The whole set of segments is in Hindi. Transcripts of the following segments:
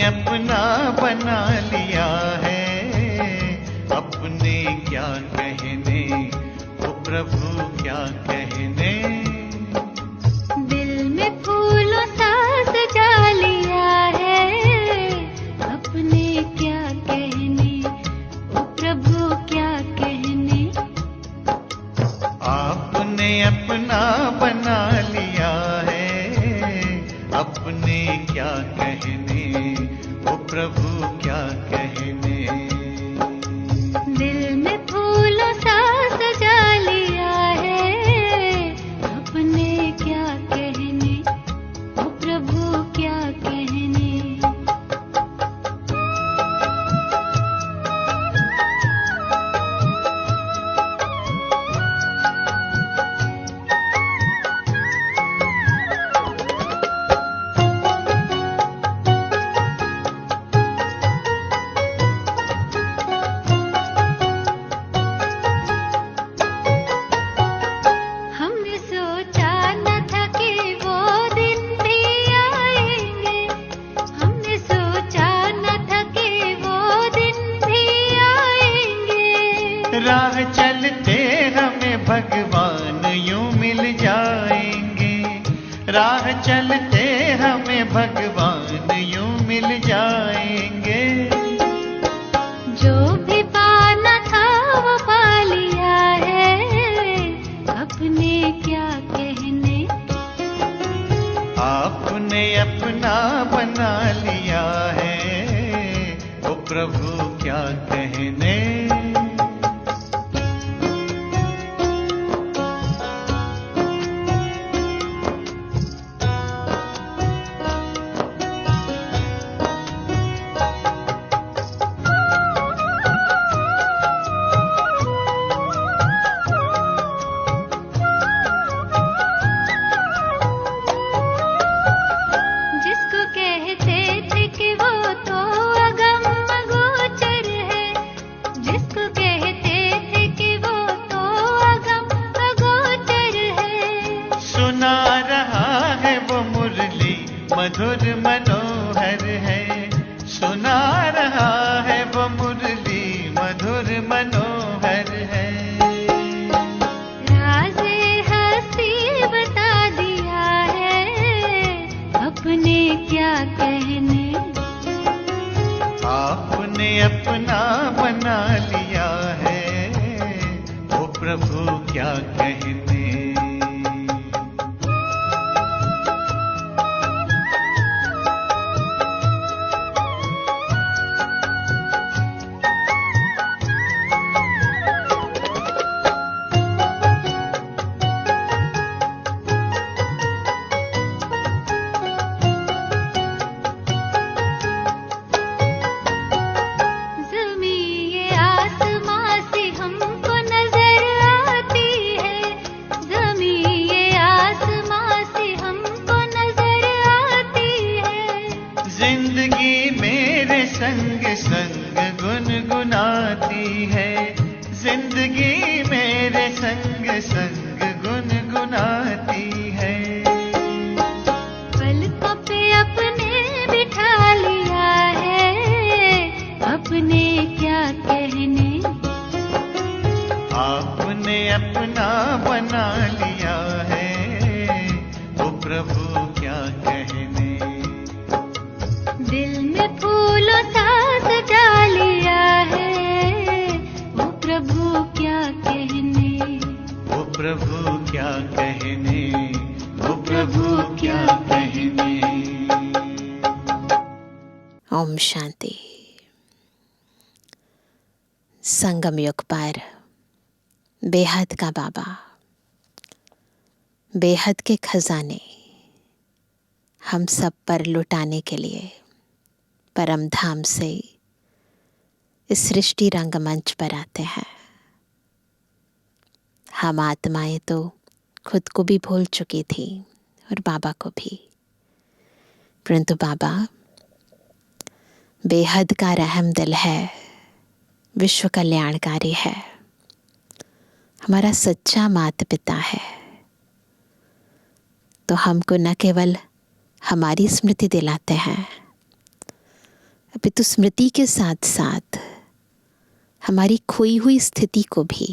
अपना बना लिया है, अपने क्या कहने, ओ प्रभु क्या कहने। दिल में फूलों सा सजा लिया है, अपने क्या कहने, ओ प्रभु क्या कहने। आपने अपना बना लिया है, अपने क्या कहने, ओ प्रभु क्या कहने। दिल में फूलों सा सजा लिया है, अपने क्या कहने, ओ प्रभु क्या कहने। हमने सोचा न था कि वो दिन भी आएंगे, हमने सोचा न था कि वो दिन भी आएंगे। राह चलते हमें भगवान यूं मिल जाएंगे, राह चलते हमें भगवान यूं मिल जाएंगे। जो भी पाना था वो पा लिया है, अपने क्या कहने। आपने अपना बना लिया है, ओ प्रभु क्या कहने। जिसको कहते थे कि वो तो अगम अगोचर है, जिसको कहते थे कि वो तो अगम अगोचर है। सुना रहा है वो मुरली मधुर मनोहर है, सुना रहा है वो मुरली मधुर मनोहर है। राज़े हस्ती बता दिया है, अपने क्या कहने। आपने अपना बना लिया है, ओ प्रभु क्या कहने। ज़मीं ये आसमां से हमको नजर आती है, ज़मीं ये आसमां से हमको नजर आती है। जिंदगी मेरे संग संग गुनगुनाती है, जिंदगी मेरे संग संग गुनगुनाती है। पलकों पे अपने बिठा लिया है, अपने क्या कहने। आपने अपना बना लिया है, ओ प्रभु क्या कहने। दिल में फूलों सा सजा लिया है, ओ प्रभु क्या कहने। ओ प्रभु क्या कहने, ओ प्रभु क्या कहने। ओम शांति। संगम युग पर बेहद का बाबा बेहद के खजाने हम सब पर लुटाने के लिए परम धाम से इस सृष्टि रंगमंच पर आते हैं। हम आत्माएं तो खुद को भी भूल चुकी थी और बाबा को भी, परंतु बाबा बेहद का रहम दिल है, विश्व कल्याणकारी है, हमारा सच्चा माता पिता है। तो हमको न केवल हमारी स्मृति दिलाते हैं अपितु स्मृति के साथ साथ हमारी खोई हुई स्थिति को भी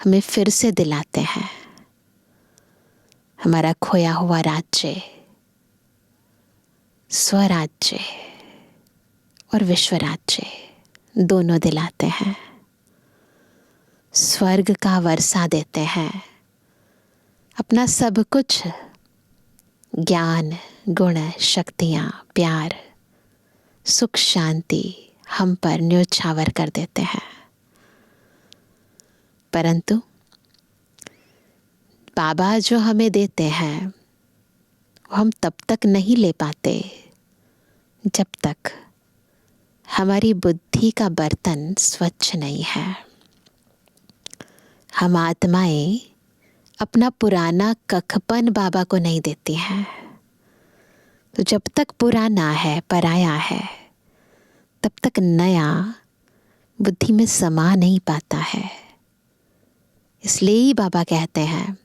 हमें फिर से दिलाते हैं। हमारा खोया हुआ राज्य, स्वराज्य और विश्व राज्य दोनों दिलाते हैं। स्वर्ग का वर्षा देते हैं, अपना सब कुछ, ज्ञान, गुण, शक्तियाँ, प्यार, सुख, शांति हम पर न्योछावर कर देते हैं। परंतु बाबा जो हमें देते हैं वो हम तब तक नहीं ले पाते जब तक हमारी बुद्धि का बर्तन स्वच्छ नहीं है। हम आत्माएं अपना पुराना कखपन बाबा को नहीं देती हैं। तो जब तक पुराना है, पराया है, तब तक नया बुद्धि में समा नहीं पाता है। इसलिए ही बाबा कहते हैं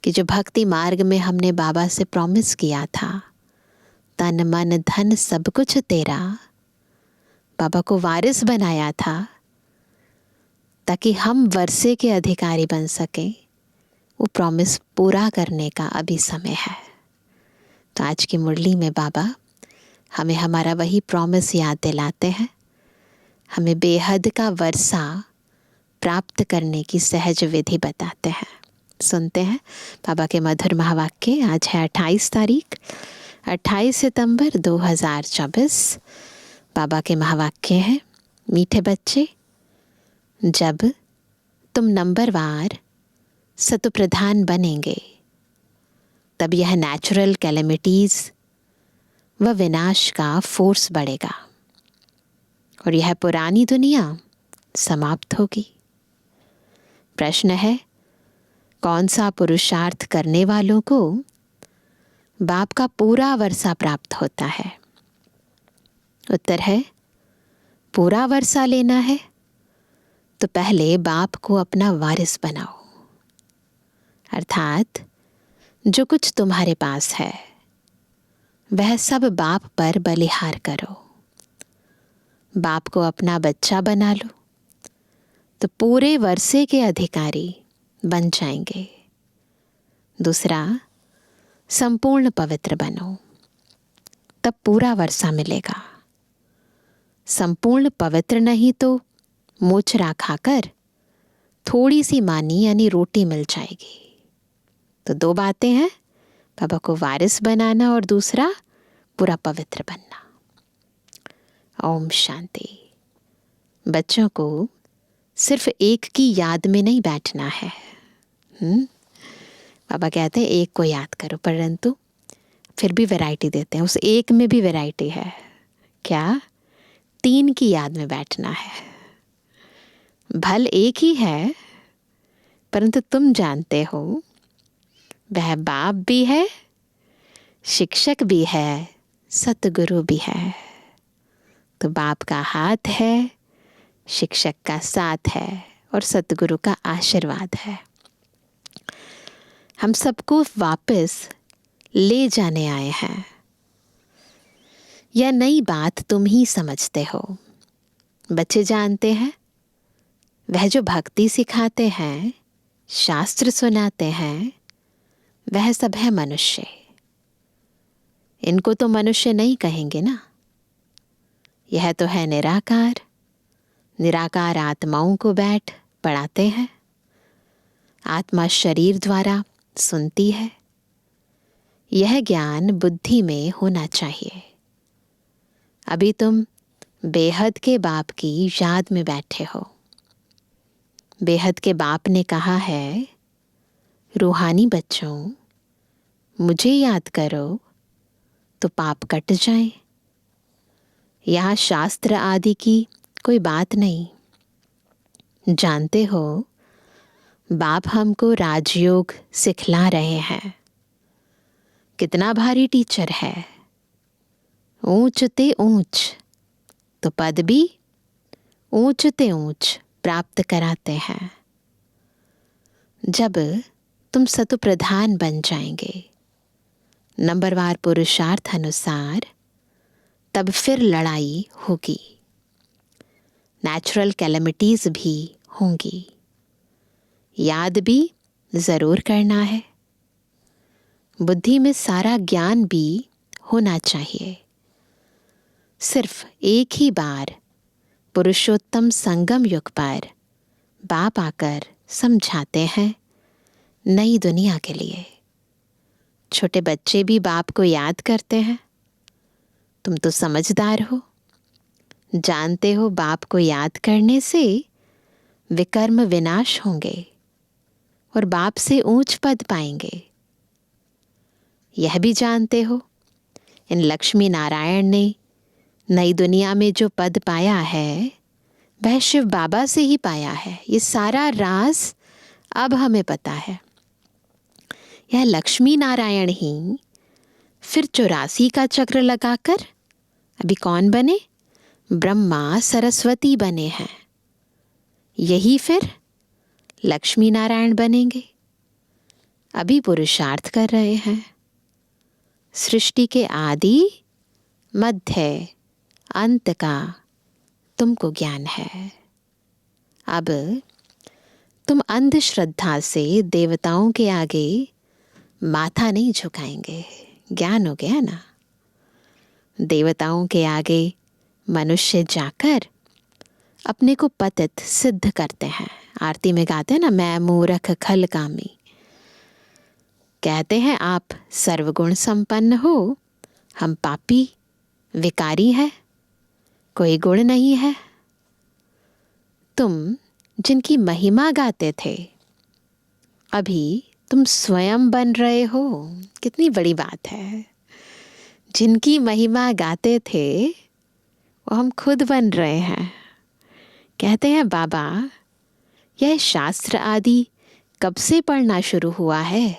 कि जो भक्ति मार्ग में हमने बाबा से प्रॉमिस किया था, तन मन धन सब कुछ तेरा, बाबा को वारिस बनाया था ताकि हम वर्षे के अधिकारी बन सकें, वो प्रॉमिस पूरा करने का अभी समय है। तो आज की मुरली में बाबा हमें हमारा वही प्रॉमिस याद दिलाते हैं, हमें बेहद का वर्षा प्राप्त करने की सहज विधि बताते हैं। सुनते हैं बाबा के मधुर महावाक्य। आज है 28 तारीख, 28 सितंबर 2024। बाबा के महावाक्य हैं, मीठे बच्चे, जब तुम नंबरवार सतुप्रधान बनेंगे तब यह नेचुरल कैलेमिटीज़ व विनाश का फोर्स बढ़ेगा और यह पुरानी दुनिया समाप्त होगी। प्रश्न है, कौन सा पुरुषार्थ करने वालों को बाप का पूरा वर्षा प्राप्त होता है? उत्तर है, पूरा वर्षा लेना है तो पहले बाप को अपना वारिस बनाओ, अर्थात जो कुछ तुम्हारे पास है वह सब बाप पर बलिहार करो। बाप को अपना बच्चा बना लो तो पूरे वर्षे के अधिकारी बन जाएंगे। दूसरा, संपूर्ण पवित्र बनो, तब पूरा वर्षा मिलेगा। संपूर्ण पवित्र नहीं तो मोचरा खाकर थोड़ी सी मानी यानी रोटी मिल जाएगी। तो दो बातें हैं, बाबा को वारिस बनाना और दूसरा पूरा पवित्र बनना। ओम शांति। बच्चों को सिर्फ एक की याद में नहीं बैठना है। बाबा कहते हैं एक को याद करो, परंतु फिर भी वैरायटी देते हैं, उस एक में भी वैरायटी है। क्या? 3 की याद में बैठना है। भल एक ही है, परंतु तुम जानते हो वह बाप भी है, शिक्षक भी है, सतगुरु भी है। तो बाप का हाथ है, शिक्षक का साथ है और सतगुरु का आशीर्वाद है। हम सबको वापस ले जाने आए हैं। यह नई बात तुम ही समझते हो। बच्चे जानते हैं, वह जो भक्ति सिखाते हैं, शास्त्र सुनाते हैं, वह सब है मनुष्य। इनको तो मनुष्य नहीं कहेंगे ना। यह तो है निराकार। निराकार आत्माओं को बैठ पढ़ाते हैं। आत्मा शरीर द्वारा सुनती है। यह ज्ञान बुद्धि में होना चाहिए। अभी तुम बेहद के बाप की याद में बैठे हो। बेहद के बाप ने कहा है, रूहानी बच्चों, मुझे याद करो तो पाप कट जाए। यहाँ शास्त्र आदि की कोई बात नहीं। जानते हो, बाप हमको राजयोग सिखला रहे हैं। कितना भारी टीचर है। ऊंच ते ऊंच तो पद भी ऊंच ते ऊंच प्राप्त कराते हैं। जब तुम सतुप्रधान बन जाएंगे नंबरवार पुरुषार्थ अनुसार, तब फिर लड़ाई होगी, नेचुरल कैलेमिटीज भी होंगी। याद भी ज़रूर करना है, बुद्धि में सारा ज्ञान भी होना चाहिए। सिर्फ एक ही बार पुरुषोत्तम संगम युग पर बाप आकर समझाते हैं नई दुनिया के लिए। छोटे बच्चे भी बाप को याद करते हैं। तुम तो समझदार हो, जानते हो बाप को याद करने से विकर्म विनाश होंगे और बाप से ऊंच पद पाएंगे। यह भी जानते हो इन लक्ष्मी नारायण ने नई दुनिया में जो पद पाया है वह शिव बाबा से ही पाया है। ये सारा राज अब हमें पता है। यह लक्ष्मी नारायण ही फिर 84 का चक्र लगाकर अभी कौन बने? ब्रह्मा सरस्वती बने हैं। यही फिर लक्ष्मी नारायण बनेंगे। अभी पुरुषार्थ कर रहे हैं। सृष्टि के आदि मध्य अंत का तुमको ज्ञान है। अब तुम अंधश्रद्धा से देवताओं के आगे माथा नहीं झुकाएंगे। ज्ञान हो गया ना। देवताओं के आगे मनुष्य जाकर अपने को पतित सिद्ध करते हैं। आरती में गाते हैं ना, मैं मूर्ख खल कामी। कहते हैं आप सर्वगुण संपन्न हो, हम पापी विकारी हैं, कोई गुण नहीं है। तुम जिनकी महिमा गाते थे अभी तुम स्वयं बन रहे हो। कितनी बड़ी बात है। जिनकी महिमा गाते थे वो हम खुद बन रहे हैं। कहते हैं बाबा यह शास्त्र आदि कब से पढ़ना शुरू हुआ है?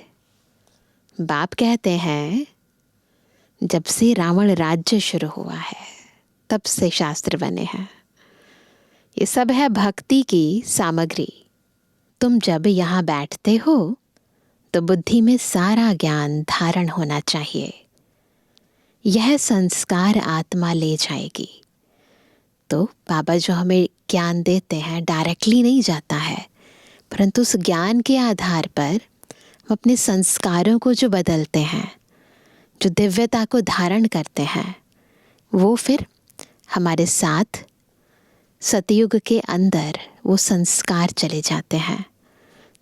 बाप कहते हैं जब से रावण राज्य शुरू हुआ है तब से शास्त्र बने हैं। ये सब है भक्ति की सामग्री। तुम जब यहाँ बैठते हो तो बुद्धि में सारा ज्ञान धारण होना चाहिए। यह संस्कार आत्मा ले जाएगी। तो बाबा जो हमें ज्ञान देते हैं डायरेक्टली नहीं जाता है, परंतु उस ज्ञान के आधार पर हम अपने संस्कारों को जो बदलते हैं, जो दिव्यता को धारण करते हैं, वो फिर हमारे साथ सतयुग के अंदर वो संस्कार चले जाते हैं।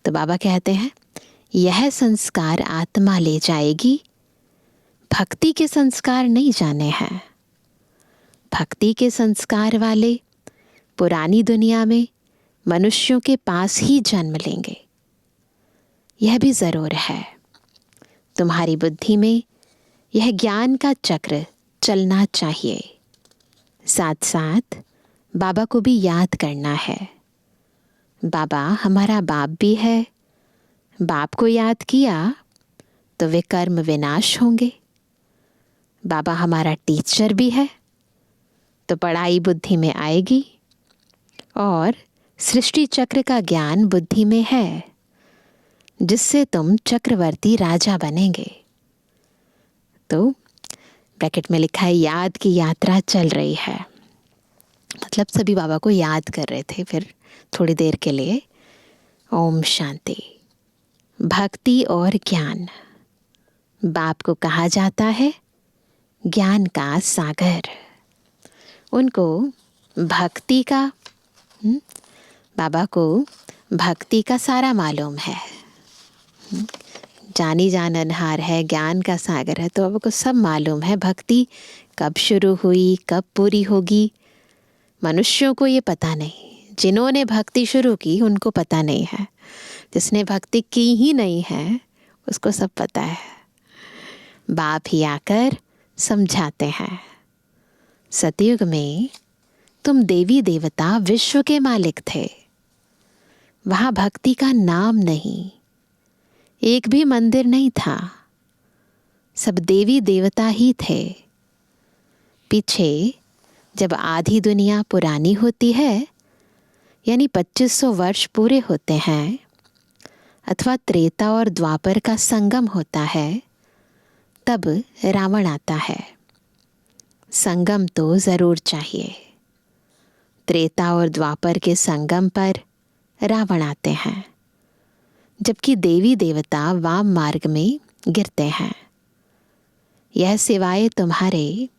तो बाबा कहते हैं यह संस्कार आत्मा ले जाएगी। भक्ति के संस्कार नहीं जाने हैं। भक्ति के संस्कार वाले पुरानी दुनिया में मनुष्यों के पास ही जन्म लेंगे। यह भी ज़रूर है। तुम्हारी बुद्धि में यह ज्ञान का चक्र चलना चाहिए। साथ साथ बाबा को भी याद करना है। बाबा हमारा बाप भी है। बाप को याद किया तो वे कर्म विनाश होंगे। बाबा हमारा टीचर भी है तो पढ़ाई बुद्धि में आएगी और सृष्टि चक्र का ज्ञान बुद्धि में है, जिससे तुम चक्रवर्ती राजा बनेंगे। तो ब्रैकेट में लिखा है याद की यात्रा चल रही है। मतलब सभी बाबा को याद कर रहे थे फिर थोड़ी देर के लिए। ओम शांति। भक्ति और ज्ञान बाप को कहा जाता है ज्ञान का सागर। उनको भक्ति का बाबा को भक्ति का सारा मालूम है। जानी जाननहार है, ज्ञान का सागर है, तो बाबा को सब मालूम है। भक्ति कब शुरू हुई, कब पूरी होगी, मनुष्यों को ये पता नहीं। जिन्होंने भक्ति शुरू की उनको पता नहीं है। जिसने भक्ति की ही नहीं है उसको सब पता है। बाप ही आकर समझाते हैं सतयुग में तुम देवी देवता विश्व के मालिक थे। वहाँ भक्ति का नाम नहीं, एक भी मंदिर नहीं था। सब देवी देवता ही थे। पीछे जब आधी दुनिया पुरानी होती है, यानी 2500 वर्ष पूरे होते हैं, अथवा त्रेता और द्वापर का संगम होता है, तब रावण आता है। संगम तो जरूर चाहिए। त्रेता और द्वापर के संगम पर रावण आते हैं, जबकि देवी देवता वाम मार्ग में गिरते हैं। यह सिवाय तुम्हारे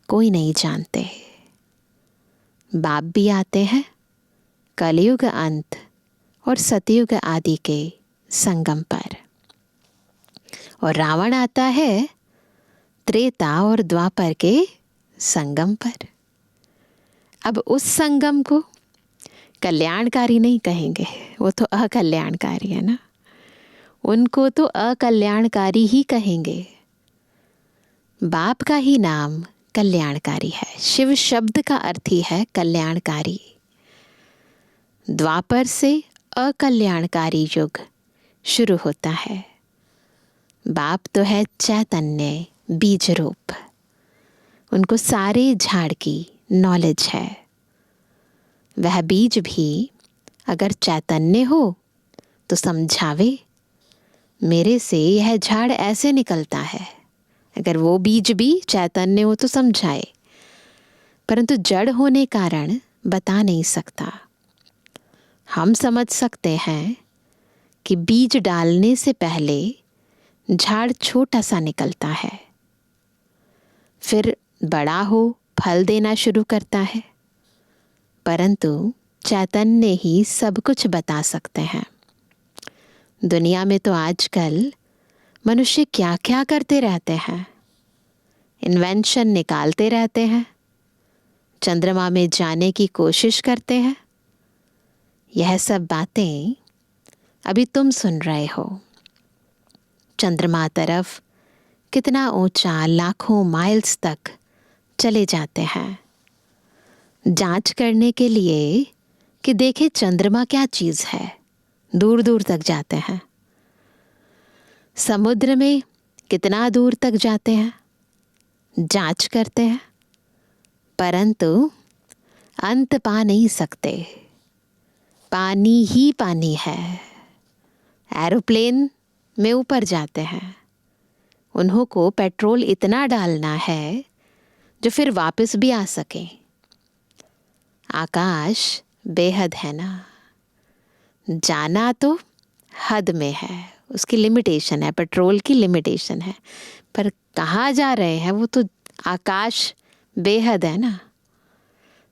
कोई नहीं जानते। बाप भी आते हैं कलयुग अंत और सतयुग आदि के संगम पर, और रावण आता है त्रेता और द्वापर के संगम पर। अब उस संगम को कल्याणकारी नहीं कहेंगे, वो तो अकल्याणकारी है ना। उनको तो अकल्याणकारी ही कहेंगे। बाप का ही नाम कल्याणकारी है। शिव शब्द का अर्थ ही है कल्याणकारी। द्वापर से अकल्याणकारी युग शुरू होता है। बाप तो है चैतन्य बीज रूप। उनको सारे झाड़ की नॉलेज है। वह बीज भी अगर चैतन्य हो तो समझावे, मेरे से यह झाड़ ऐसे निकलता है। अगर वो बीज भी चैतन्य हो तो समझाए, परंतु जड़ होने कारण बता नहीं सकता। हम समझ सकते हैं कि बीज डालने से पहले झाड़ छोटा सा निकलता है, फिर बड़ा हो फल देना शुरू करता है, परंतु चैतन्य ही सब कुछ बता सकते हैं। दुनिया में तो आजकल मनुष्य क्या क्या करते रहते हैं। इन्वेंशन निकालते रहते हैं, चंद्रमा में जाने की कोशिश करते हैं। यह सब बातें अभी तुम सुन रहे हो। चंद्रमा तरफ कितना ऊंचा लाखों माइल्स तक चले जाते हैं जांच करने के लिए कि देखे चंद्रमा क्या चीज है। दूर दूर तक जाते हैं। समुद्र में कितना दूर तक जाते हैं, जांच करते हैं, परंतु अंत पा नहीं सकते। पानी ही पानी है। एरोप्लेन में ऊपर जाते हैं, उन्हों को पेट्रोल इतना डालना है जो फिर वापस भी आ सके। आकाश बेहद है ना, जाना तो हद में है, उसकी लिमिटेशन है, पेट्रोल की लिमिटेशन है, पर कहाँ जा रहे हैं वो तो आकाश बेहद है ना।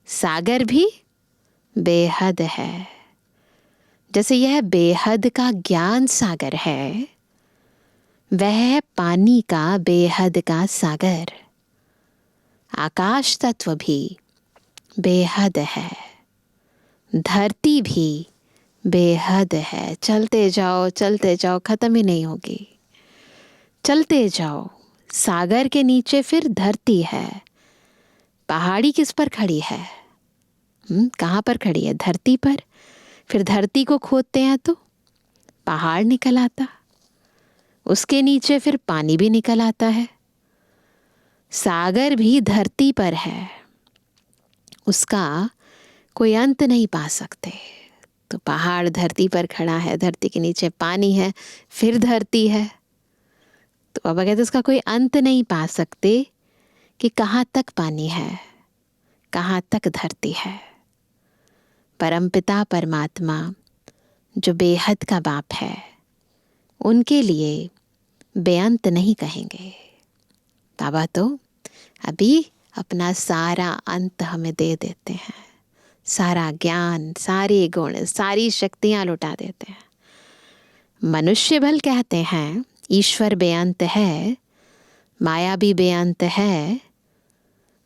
सागर भी बेहद है। जैसे यह बेहद का ज्ञान सागर है, वह है पानी का बेहद का सागर। आकाश तत्व भी बेहद है, धरती भी बेहद है। चलते जाओ खत्म ही नहीं होगी। चलते जाओ, सागर के नीचे फिर धरती है। पहाड़ी किस पर खड़ी है? कहाँ पर खड़ी है? धरती पर। फिर धरती को खोदते हैं तो पहाड़ निकल आता, उसके नीचे फिर पानी भी निकल आता है। सागर भी धरती पर है, उसका कोई अंत नहीं पा सकते। तो पहाड़ धरती पर खड़ा है, धरती के नीचे पानी है, फिर धरती है। तो बाबा कहते उसका कोई अंत नहीं पा सकते कि कहाँ तक पानी है, कहाँ तक धरती है। परमपिता परमात्मा जो बेहद का बाप है, उनके लिए बेअंत नहीं कहेंगे। बाबा तो अभी अपना सारा अंत हमें दे देते हैं, सारा ज्ञान, सारे गुण, सारी शक्तियां लुटा देते हैं। मनुष्य भल कहते हैं ईश्वर बेअंत है, माया भी बेअंत है,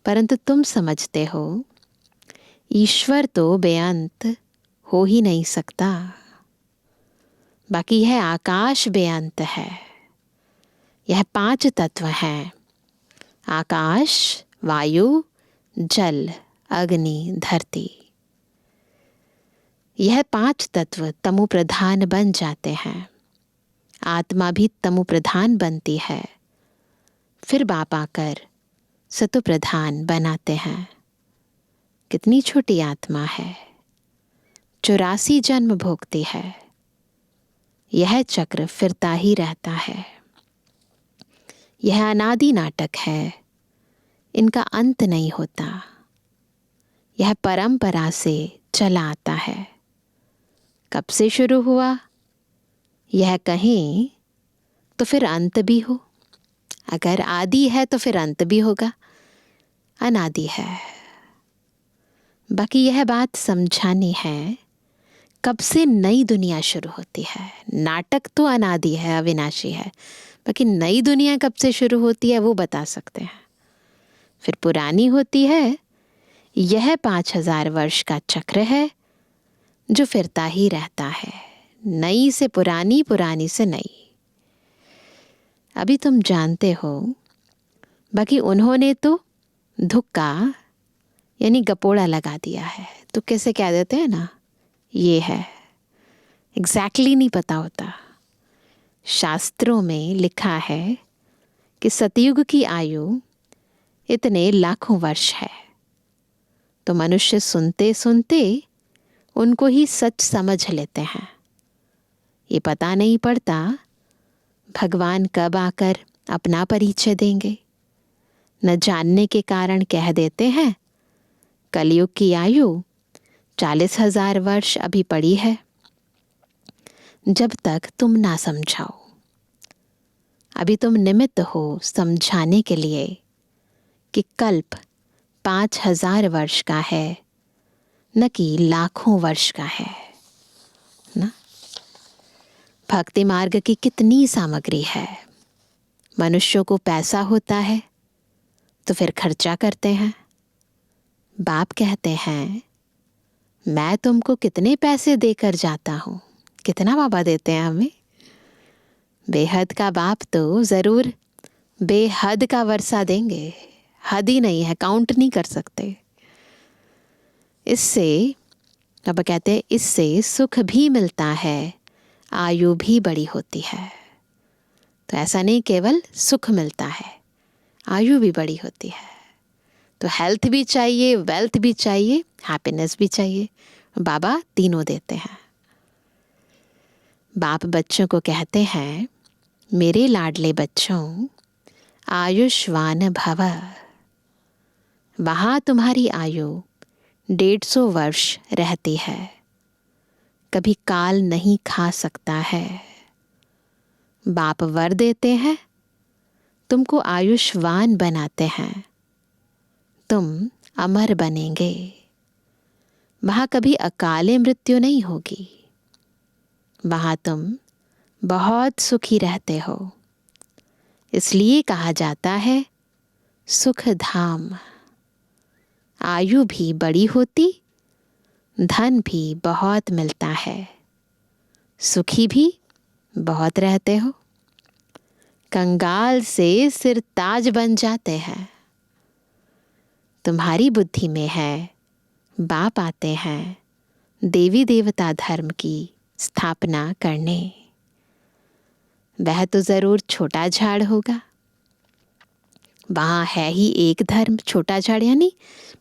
परंतु तुम समझते हो ईश्वर तो बेअंत हो ही नहीं सकता। बाकी है आकाश बेअंत है। यह 5 तत्व हैं, आकाश, वायु, जल, अग्नि, धरती। यह 5 तत्व तमो प्रधान बन जाते हैं। आत्मा भी तमो प्रधान बनती है, फिर बाप आकर सतो प्रधान बनाते हैं। कितनी छोटी आत्मा है, 84 जन्म भोगती है। यह चक्र फिरता ही रहता है। यह अनादि नाटक है, इनका अंत नहीं होता। यह परंपरा से चला आता है। कब से शुरू हुआ यह कहें तो फिर अंत भी हो। अगर आदि है तो फिर अंत भी होगा, अनादि है। बाकी यह बात समझानी है कब से नई दुनिया शुरू होती है। नाटक तो अनादि है, अविनाशी है, बाकी नई दुनिया कब से शुरू होती है वो बता सकते हैं। फिर पुरानी होती है, यह 5000 वर्ष का चक्र है जो फिरता ही रहता है। नई से पुरानी, पुरानी से नई। अभी तुम जानते हो, बाकी उन्होंने तो धुक्का यानी गपोड़ा लगा दिया है। तो कैसे कह देते हैं ना, ये है, एग्जैक्टली नहीं पता होता। शास्त्रों में लिखा है कि सतयुग की आयु इतने लाखों वर्ष है। तो मनुष्य सुनते सुनते उनको ही सच समझ लेते हैं। ये पता नहीं पड़ता भगवान कब आकर अपना परिचय देंगे। न जानने के कारण कह देते हैं कलयुग की आयु 40,000 वर्ष अभी पड़ी है। जब तक तुम ना समझाओ, अभी तुम निमित्त हो समझाने के लिए कि कल्प 5,000 वर्ष का है, न कि लाखों वर्ष का है ना। भक्ति मार्ग की कितनी सामग्री है। मनुष्यों को पैसा होता है तो फिर खर्चा करते हैं। बाप कहते हैं मैं तुमको कितने पैसे देकर जाता हूँ। कितना बाबा देते हैं हमें। बेहद का बाप तो जरूर बेहद का वर्षा देंगे। हद ही नहीं है, काउंट नहीं कर सकते। इससे बाबा कहते हैं इससे सुख भी मिलता है, आयु भी बड़ी होती है। तो ऐसा नहीं केवल सुख मिलता है, आयु भी बड़ी होती है। तो हेल्थ भी चाहिए, वेल्थ भी चाहिए, हैप्पीनेस भी चाहिए। बाबा तीनों देते हैं। बाप बच्चों को कहते हैं मेरे लाडले बच्चों, आयुष्मान भव। वहाँ तुम्हारी आयु 150 वर्ष रहती है। कभी काल नहीं खा सकता है। बाप वर देते हैं, तुमको आयुष्मान बनाते हैं। तुम अमर बनेंगे। वहाँ कभी अकाले मृत्यु नहीं होगी। वहाँ तुम बहुत सुखी रहते हो। इसलिए कहा जाता है सुख धाम। आयु भी बड़ी होती, धन भी बहुत मिलता है, सुखी भी बहुत रहते हो। कंगाल से सिर ताज बन जाते हैं। तुम्हारी बुद्धि में है, बाप आते हैं देवी देवता धर्म की स्थापना करने। वह तो जरूर छोटा झाड़ होगा। वहाँ है ही एक धर्म। छोटा झाड़ यानी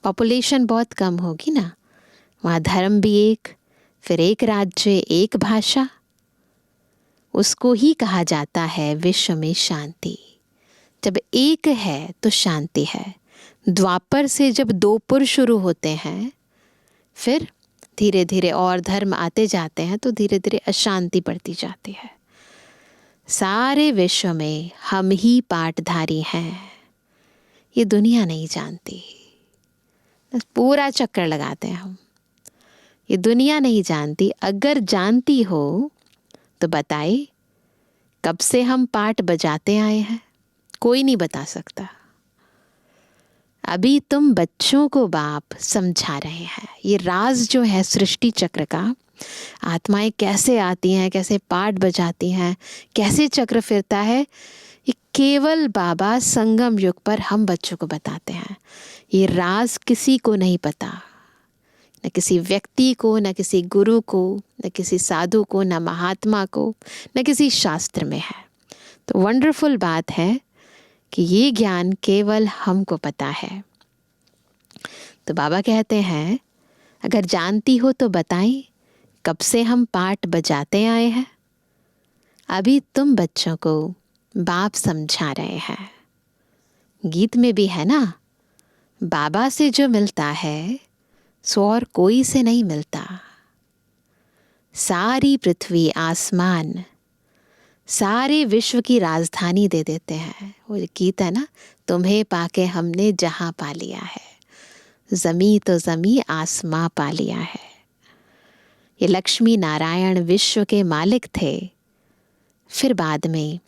पॉपुलेशन बहुत कम होगी ना। वहाँ धर्म भी एक, फिर एक राज्य, एक भाषा। उसको ही कहा जाता है विश्व में शांति। जब एक है तो शांति है। द्वापर से जब 2 पुर शुरू होते हैं, फिर धीरे धीरे और धर्म आते जाते हैं, तो धीरे धीरे अशांति बढ़ती जाती है। सारे विश्व में हम ही पाटधारी हैं। ये दुनिया नहीं जानती। पूरा चक्कर लगाते हैं हम। ये दुनिया नहीं जानती। अगर जानती हो तो बताए कब से हम पाठ बजाते आए हैं। कोई नहीं बता सकता। अभी तुम बच्चों को बाप समझा रहे हैं। ये राज जो है सृष्टि चक्र का, आत्माएं कैसे आती हैं, कैसे पाठ बजाती हैं, कैसे चक्र फिरता है, ये केवल बाबा संगम युग पर हम बच्चों को बताते हैं। ये राज किसी को नहीं पता, न किसी व्यक्ति को, न किसी गुरु को, न किसी साधु को, न महात्मा को, न किसी शास्त्र में है। तो वंडरफुल बात है कि ये ज्ञान केवल हमको पता है। तो बाबा कहते हैं अगर जानती हो तो बताएं कब से हम पाठ बजाते आए हैं। अभी तुम बच्चों को बाप समझा रहे हैं। गीत में भी है ना, बाबा से जो मिलता है सो और कोई से नहीं मिलता। सारी पृथ्वी, आसमान, सारे विश्व की राजधानी दे देते हैं। वो गीत है ना, तुम्हें पाके हमने जहां पा लिया है, जमी तो जमी आसमां पा लिया है। ये लक्ष्मी नारायण विश्व के मालिक थे। फिर बाद में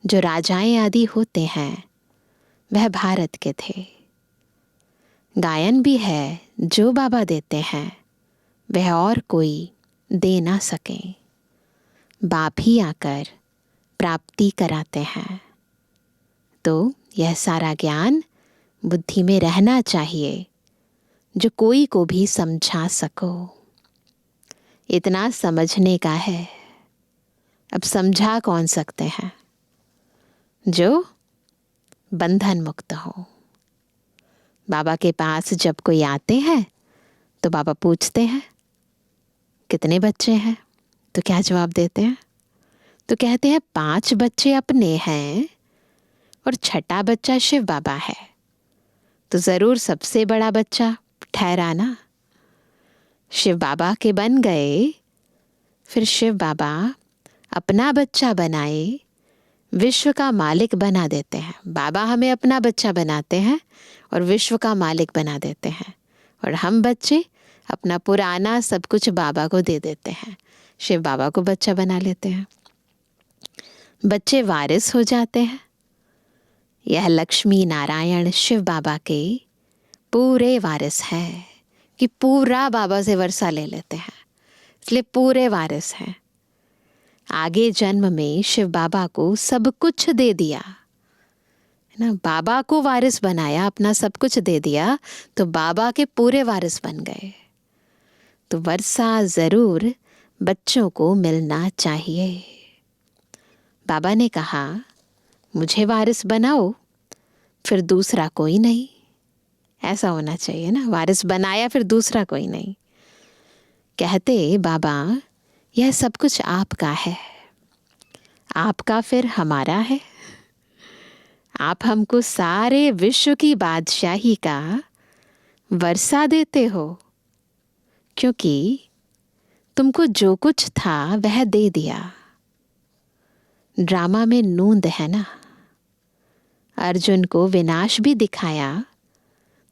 जो राजाएं आदि होते हैं वह भारत के थे। गायन भी है जो बाबा देते हैं वह और कोई दे ना सके। बाप ही आकर प्राप्ति कराते हैं। तो यह सारा ज्ञान बुद्धि में रहना चाहिए जो कोई को भी समझा सको। इतना समझने का है। अब समझा कौन सकते हैं? जो बंधन मुक्त हो। बाबा के पास जब कोई आते हैं तो बाबा पूछते हैं कितने बच्चे हैं, तो क्या जवाब देते हैं? तो कहते हैं 5 बच्चे अपने हैं और छठा बच्चा शिव बाबा है। तो जरूर सबसे बड़ा बच्चा ठहरा ना। शिव बाबा के बन गए, फिर शिव बाबा अपना बच्चा बनाए, विश्व का मालिक बना देते हैं। बाबा हमें अपना बच्चा बनाते हैं और विश्व का मालिक बना देते हैं, और हम बच्चे अपना पुराना सब कुछ बाबा को दे देते हैं। शिव बाबा को बच्चा बना लेते हैं। बच्चे वारिस हो जाते हैं। यह लक्ष्मी नारायण शिव बाबा के पूरे वारिस हैं कि पूरा बाबा से वर्षा ले लेते हैं, इसलिए पूरे वारिस हैं। आगे जन्म में शिव बाबा को सब कुछ दे दिया है ना, बाबा को वारिस बनाया, अपना सब कुछ दे दिया, तो बाबा के पूरे वारिस बन गए। तो वर्षा जरूर बच्चों को मिलना चाहिए। बाबा ने कहा मुझे वारिस बनाओ, फिर दूसरा कोई नहीं। ऐसा होना चाहिए ना, वारिस बनाया फिर दूसरा कोई नहीं। कहते बाबा यह सब कुछ आपका है, आपका फिर हमारा है। आप हमको सारे विश्व की बादशाही का वर्षा देते हो, क्योंकि तुमको जो कुछ था वह दे दिया। ड्रामा में नूंद है ना, अर्जुन को विनाश भी दिखाया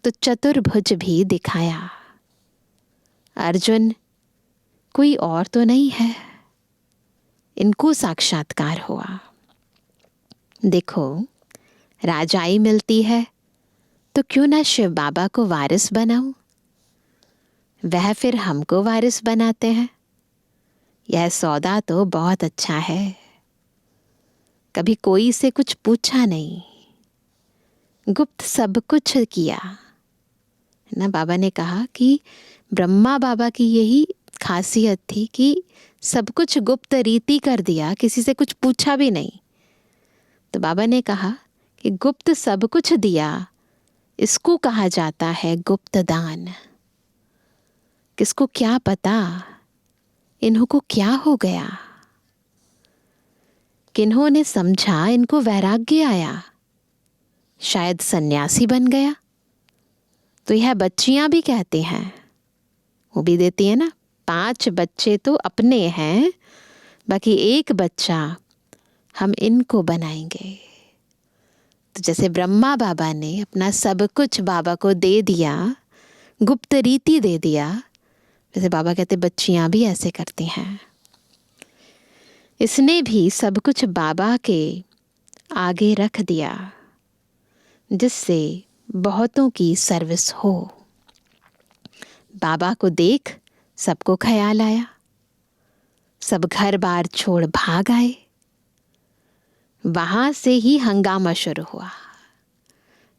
तो चतुर्भुज भी दिखाया। अर्जुन कोई और तो नहीं है, इनको साक्षात्कार हुआ। देखो राजाई मिलती है तो क्यों ना शिव बाबा को वारिस बनाऊं, वह फिर हमको वारिस बनाते हैं। यह सौदा तो बहुत अच्छा है। कभी कोई से कुछ पूछा नहीं, गुप्त सब कुछ किया ना। बाबा ने कहा कि ब्रह्मा बाबा की यही खासियत थी कि सब कुछ गुप्त रीति कर दिया, किसी से कुछ पूछा भी नहीं। तो बाबा ने कहा कि गुप्त सब कुछ दिया, इसको कहा जाता है गुप्त दान। किसको क्या पता इन्हों को क्या हो गया, किन्होंने समझा इनको वैराग्य आया, शायद सन्यासी बन गया। तो यह बच्चियां भी कहती हैं, वो भी देती है ना, 5 बच्चे तो अपने हैं, बाकी 1 बच्चा हम इनको बनाएंगे। तो जैसे ब्रह्मा बाबा ने अपना सब कुछ बाबा को दे दिया, गुप्त रीति दे दिया, वैसे बाबा कहते बच्चियां भी ऐसे करती हैं। इसने भी सब कुछ बाबा के आगे रख दिया, जिससे बहुतों की सर्विस हो। बाबा को देख सबको ख्याल आया, सब घर बार छोड़ भाग आए। वहां से ही हंगामा शुरू हुआ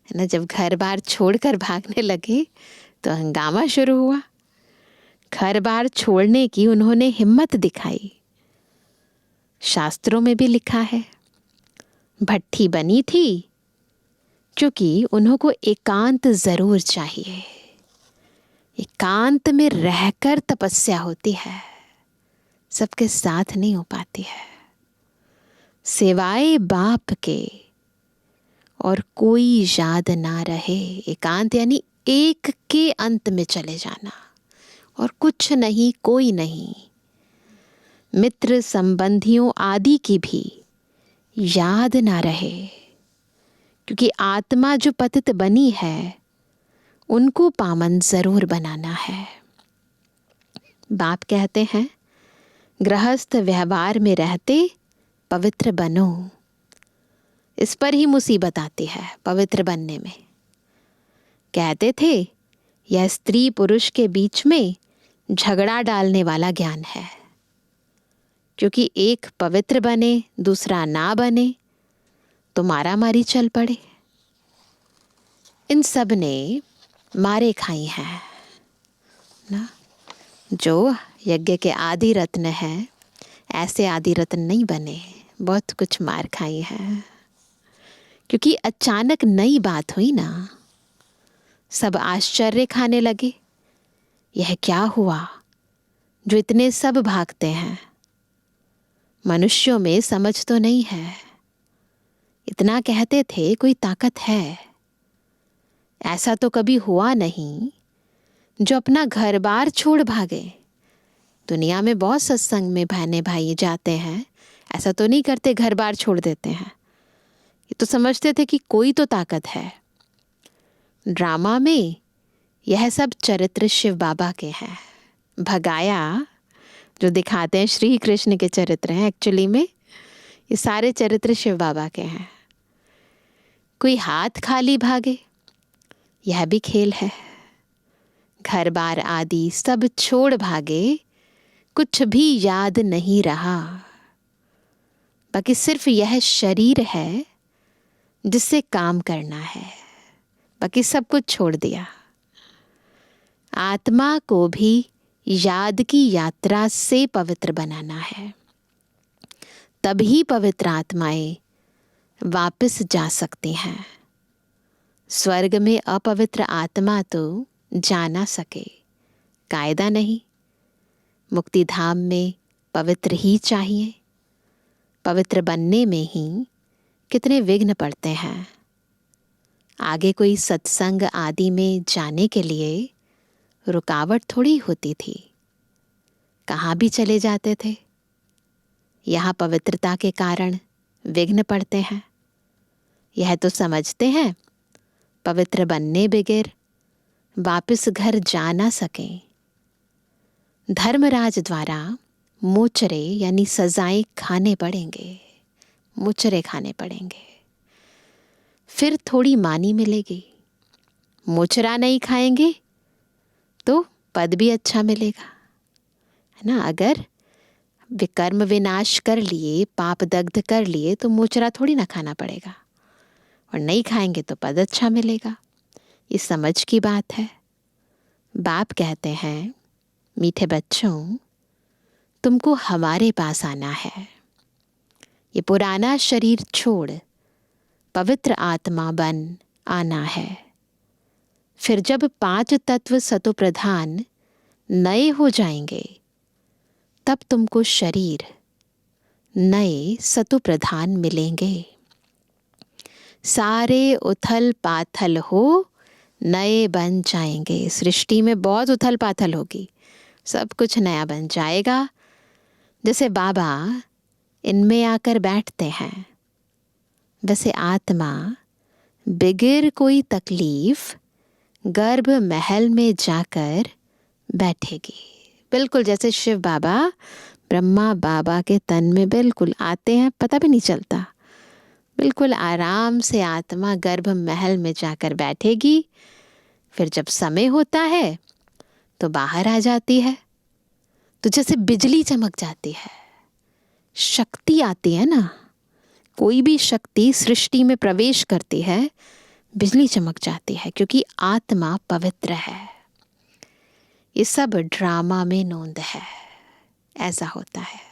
है ना। जब घर बार छोड़कर भागने लगे तो हंगामा शुरू हुआ। घर बार छोड़ने की उन्होंने हिम्मत दिखाई। शास्त्रों में भी लिखा है, भट्ठी बनी थी क्योंकि उन्हों को एकांत जरूर चाहिए। एकांत में रहकर तपस्या होती है, सबके साथ नहीं हो पाती है। सिवाय बाप के और कोई याद ना रहे। एकांत यानी एक के अंत में चले जाना, और कुछ नहीं, कोई नहीं, मित्र संबंधियों आदि की भी याद ना रहे। क्योंकि आत्मा जो पतित बनी है उनको पावन जरूर बनाना है। बाप कहते हैं गृहस्थ व्यवहार में रहते पवित्र बनो। इस पर ही मुसीबत आती है पवित्र बनने में। कहते थे यह स्त्री पुरुष के बीच में झगड़ा डालने वाला ज्ञान है, क्योंकि एक पवित्र बने दूसरा ना बने तो मारामारी चल पड़े। इन सब ने मारे खाई हैं ना। जो यज्ञ के आदि रत्न हैं ऐसे आदि रत्न नहीं बने, बहुत कुछ मार खाई है। क्योंकि अचानक नई बात हुई ना, सब आश्चर्य खाने लगे। यह क्या हुआ जो इतने सब भागते हैं? मनुष्यों में समझ तो नहीं है। इतना कहते थे कोई ताकत है। ऐसा तो कभी हुआ नहीं जो अपना घर बार छोड़ भागे। दुनिया में बहुत सत्संग में बहने भाई जाते हैं, ऐसा तो नहीं करते घर बार छोड़ देते हैं। ये तो समझते थे कि कोई तो ताकत है। ड्रामा में यह सब चरित्र शिव बाबा के हैं। भगाया जो दिखाते हैं श्री कृष्ण के चरित्र हैं, एक्चुअली में ये सारे चरित्र शिव बाबा के हैं। कोई हाथ खाली भागे, यह भी खेल है। घर बार आदि सब छोड़ भागे, कुछ भी याद नहीं रहा। बाकी सिर्फ यह शरीर है जिससे काम करना है, बाकी सब कुछ छोड़ दिया। आत्मा को भी याद की यात्रा से पवित्र बनाना है, तभी पवित्र आत्माएं वापस जा सकती हैं। स्वर्ग में अपवित्र आत्मा तो जा ना सके, कायदा नहीं। मुक्ति धाम में पवित्र ही चाहिए। पवित्र बनने में ही कितने विघ्न पड़ते हैं। आगे कोई सत्संग आदि में जाने के लिए रुकावट थोड़ी होती थी, कहाँ भी चले जाते थे। यहाँ पवित्रता के कारण विघ्न पड़ते हैं। यह तो समझते हैं पवित्र बनने बगैर वापस घर जा ना सकें। धर्मराज द्वारा मोचरे यानी सजाएं खाने पड़ेंगे, मोचरे खाने पड़ेंगे, फिर थोड़ी मानी मिलेगी। मोचरा नहीं खाएंगे तो पद भी अच्छा मिलेगा, है ना। अगर विकर्म विनाश कर लिए, पाप दग्ध कर लिए तो मोचरा थोड़ी ना खाना पड़ेगा, और नहीं खाएंगे तो पद अच्छा मिलेगा। ये समझ की बात है। बाप कहते हैं मीठे बच्चों, तुमको हमारे पास आना है। ये पुराना शरीर छोड़ पवित्र आत्मा बन आना है। फिर जब 5 तत्व सतो प्रधान नए हो जाएंगे, तब तुमको शरीर नए सतो प्रधान मिलेंगे। सारे उथल पाथल हो नए बन जाएंगे। सृष्टि में बहुत उथल पाथल होगी, सब कुछ नया बन जाएगा। जैसे बाबा इनमें आकर बैठते हैं, वैसे आत्मा बिगर कोई तकलीफ गर्भ महल में जाकर बैठेगी। बिल्कुल जैसे शिव बाबा ब्रह्मा बाबा के तन में बिल्कुल आते हैं, पता भी नहीं चलता। बिल्कुल आराम से आत्मा गर्भ महल में जाकर बैठेगी। फिर जब समय होता है तो बाहर आ जाती है। तो जैसे बिजली चमक जाती है, शक्ति आती है ना, कोई भी शक्ति सृष्टि में प्रवेश करती है, बिजली चमक जाती है, क्योंकि आत्मा पवित्र है। ये सब ड्रामा में नोंद है, ऐसा होता है।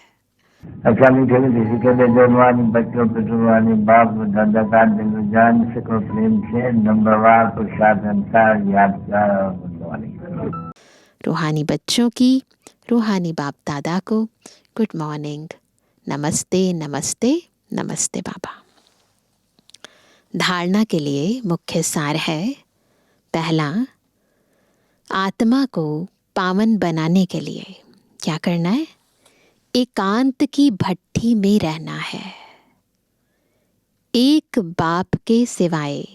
अच्छा मीठे किसी के लिए जवानी बच्चों पे जुबानी बाप दादा का दिल जान से को प्रेम से नंबरवार प्रसाद अनुसार यादगार और रूहानी बच्चों की रूहानी बाप दादा को गुड मॉर्निंग, नमस्ते नमस्ते नमस्ते बाबा। धारणा के लिए मुख्य सार है, पहला, आत्मा को पावन बनाने के लिए क्या करना है? एकांत की भट्ठी में रहना है। एक बाप के सिवाय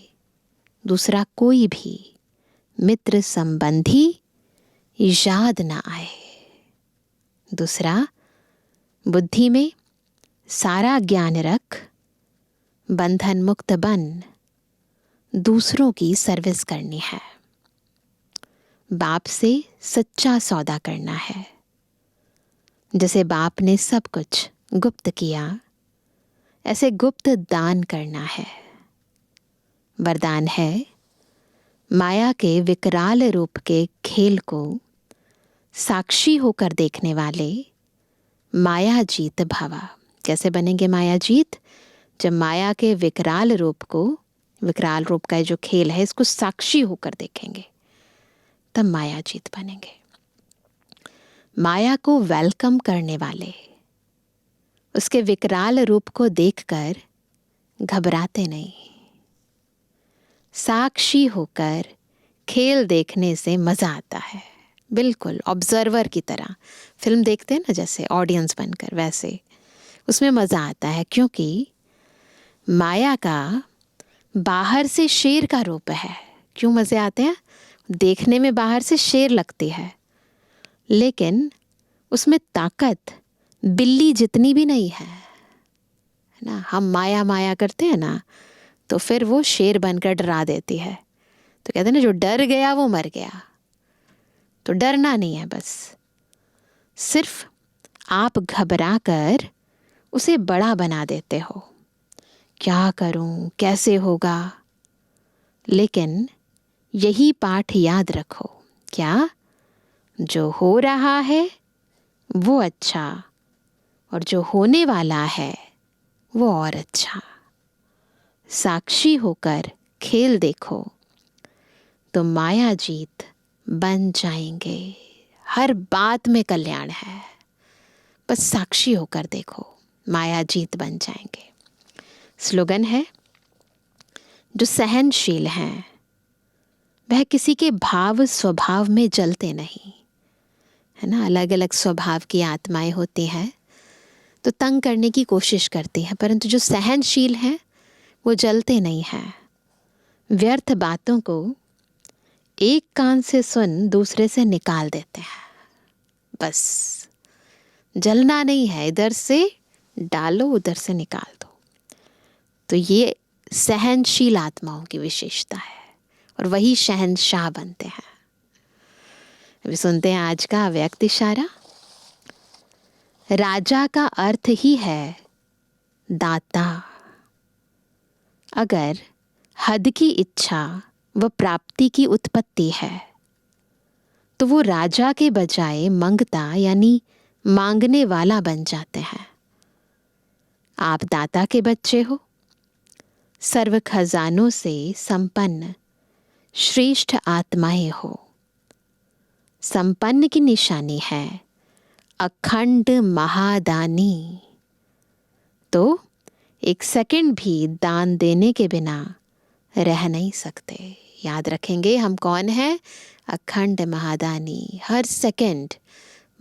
दूसरा कोई भी मित्र संबंधी याद ना आए। दूसरा, बुद्धि में सारा ज्ञान रख, बंधन मुक्त बन, दूसरों की सर्विस करनी है। बाप से सच्चा सौदा करना है। जैसे बाप ने सब कुछ गुप्त किया, ऐसे गुप्त दान करना है। वरदान है, माया के विकराल रूप के खेल को साक्षी होकर देखने वाले माया जीत भवा। कैसे बनेंगे माया जीत? जब माया के विकराल रूप का जो खेल है, इसको साक्षी होकर देखेंगे, तब माया जीत बनेंगे। माया को वेलकम करने वाले, उसके विकराल रूप को देखकर घबराते नहीं। साक्षी होकर खेल देखने से मजा आता है, बिल्कुल ऑब्जर्वर की तरह। फिल्म देखते हैं ना, जैसे ऑडियंस बनकर, वैसे उसमें मजा आता है। क्योंकि माया का बाहर से शेर का रूप है। क्यों मजे आते हैं? देखने में बाहर से शेर लगती है, लेकिन उसमें ताकत बिल्ली जितनी भी नहीं है ना। हम माया माया करते हैं ना, तो फिर वो शेर बनकर डरा देती है। तो कहते हैं ना, जो डर गया वो मर गया। तो डरना नहीं है, बस सिर्फ आप घबरा कर उसे बड़ा बना देते हो। क्या करूं, कैसे होगा? लेकिन यही पाठ याद रखो, क्या? जो हो रहा है वो अच्छा, और जो होने वाला है वो और अच्छा। साक्षी होकर खेल देखो तो माया जीत बन जाएंगे। हर बात में कल्याण है, बस साक्षी होकर देखो, माया जीत बन जाएंगे। स्लोगन है, जो सहनशील हैं वह किसी के भाव स्वभाव में जलते नहीं, है ना। अलग अलग स्वभाव की आत्माएं होती हैं, तो तंग करने की कोशिश करती हैं, परंतु जो सहनशील हैं वो जलते नहीं हैं। व्यर्थ बातों को एक कान से सुन दूसरे से निकाल देते हैं। बस जलना नहीं है, इधर से डालो उधर से निकाल दो। तो ये सहनशील आत्माओं की विशेषता है, और वही शहंशाह बनते हैं। अभी सुनते हैं आज का अव्यक्त इशारा। राजा का अर्थ ही है दाता। अगर हद की इच्छा व प्राप्ति की उत्पत्ति है, तो वो राजा के बजाय मंगता यानी मांगने वाला बन जाते हैं। आप दाता के बच्चे हो, सर्व खजानों से संपन्न श्रेष्ठ आत्माएं हो। संपन्न की निशानी है अखंड महादानी। तो एक सेकंड भी दान देने के बिना रह नहीं सकते। याद रखेंगे हम कौन है? अखंड महादानी। हर सेकंड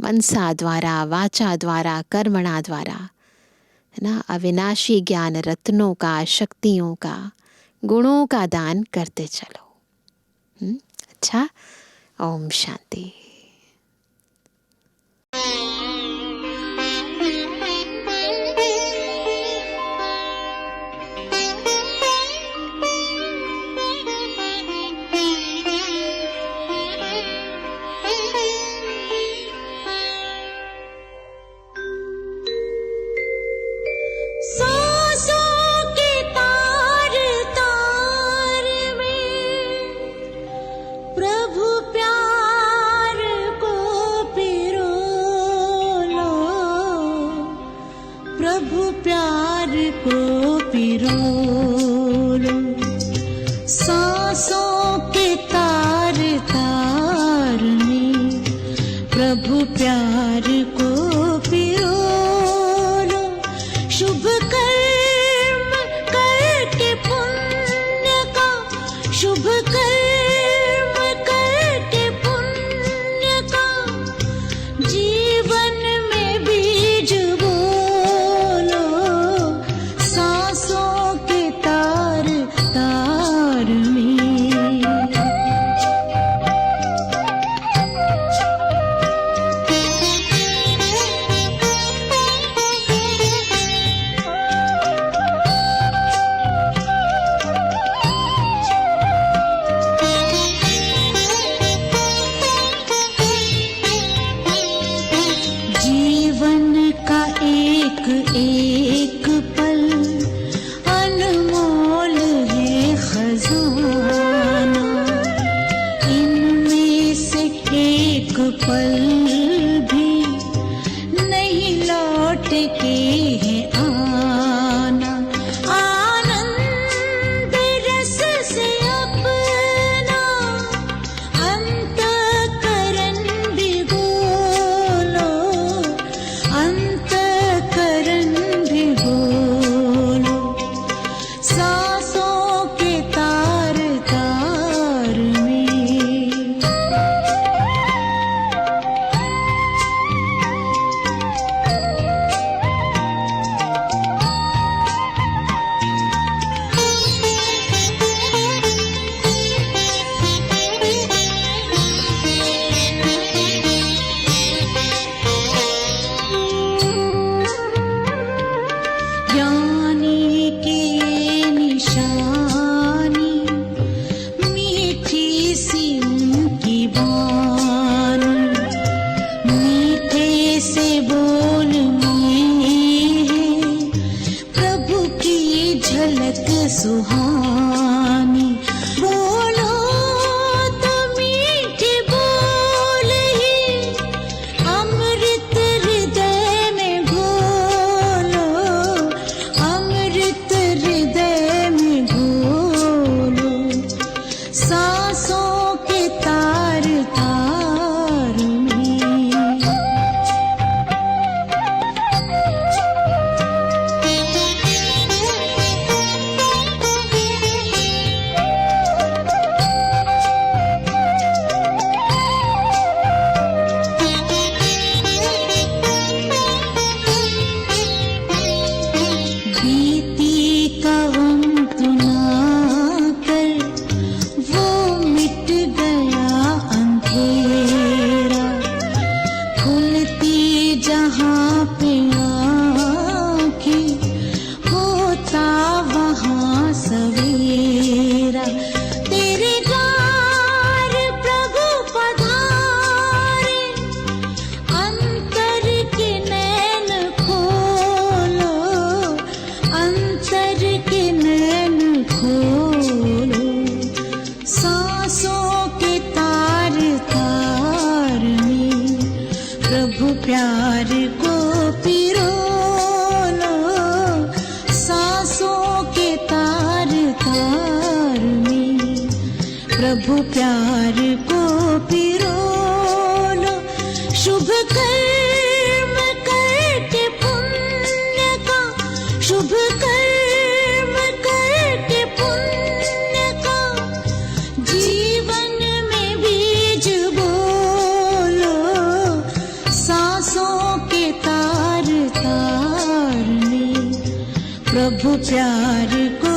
मनसा द्वारा, वाचा द्वारा, कर्मणा द्वारा, है ना, अविनाशी ज्ञान रत्नों का, शक्तियों का, गुणों का दान करते चलो। अच्छा, ओम शांति। प्रभु प्यार पल भी नहीं लौट के है आना। आनंद रस से अपना अंतःकरण भिगोलो, अंतःकरण भिगोलो। सांसों के तार तार में ज्ञानी की निशानी मीठी सी उनकी बानी, मीठे से बोल में है प्रभु की झलक सुहानी। बोलो तो मीठे बोल ही अमृत हृदय में घोलो, अमृत हृदय में घोलो। सांसों के तार तार में बीती कवन तुना कर वो मिट गया अंधेरा। खुलती जहाँ पे आँखें होता वहाँ सवेरा। तेरे द्वार प्रभु पधारे, अंतर के नैन खोलो, अंतर के नैन खोलो। सांसों के तार तार में प्रभु प्यार को पिरो लो। सांसों के तार तार में प्रभु प्यार को पिरो लो। शुभ कर्म करके पुण्य का, शुभ कर्म करके पुण्य का जीवन में बीज बोलो। सांसों के तार तार में प्रभु प्यार को